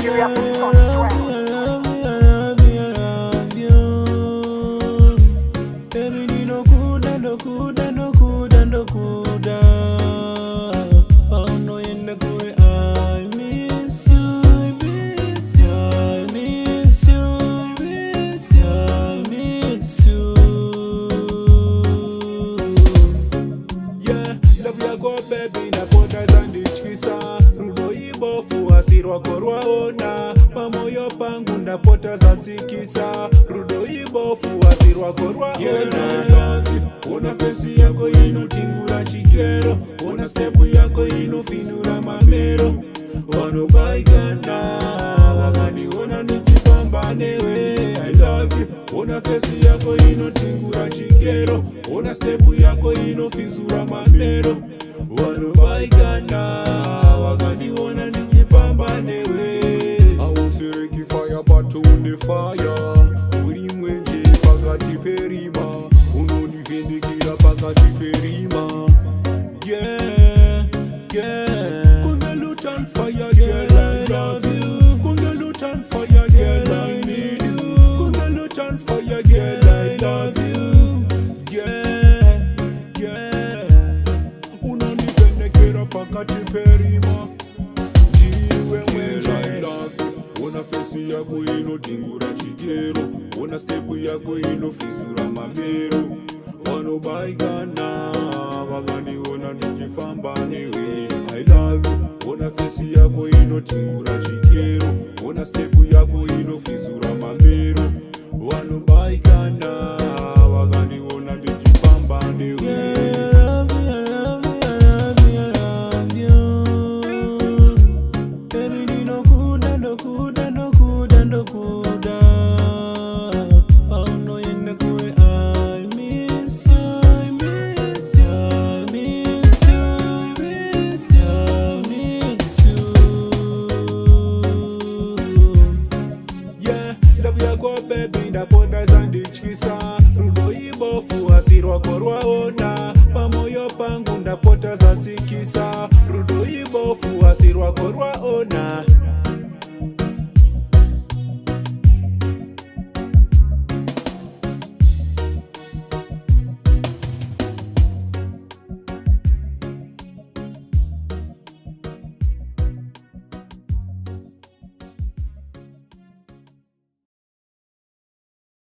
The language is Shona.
Nigeria boots on the track. Baby na pota zandichisa rudo ibofu asirwa korwaona pamoyo pangu ndapota zatsikisa rudo ibofu asirwa korwaona ona fesi yako inotingura chikero ona stepu yako inofinura mamero wanobaigana wakaniona nikifamba newe I love you. Ona fesi yako inotingura chikero ona stepu yako inofizura mamero wanobaigana wakaniona nikifamba newe ausiriki fire patune fire ulimwenje pakati perima unonivindikira pakati perima yeah, yeah. Kungalutan fire girl I love you Kungalutan fire girl I need you Kungalutan fire girl I love you yeah, yeah. Unanifendekera pakati perima jiwe mwenje ona fesi yako inotingura chikero ona stepu yako inofizura mamero wanobaigana wakaniona nikifamba newe I love you. Ona fesi yako inotingura chikero ona stepu yako inofizura mamero wanobaigana wakaniona nikifamba newe baby ndapota zandichisa rudo ibofu asirwa korwaona pamoyo pangu ndapota zatsikisa rudo ibofu asirwa korwaona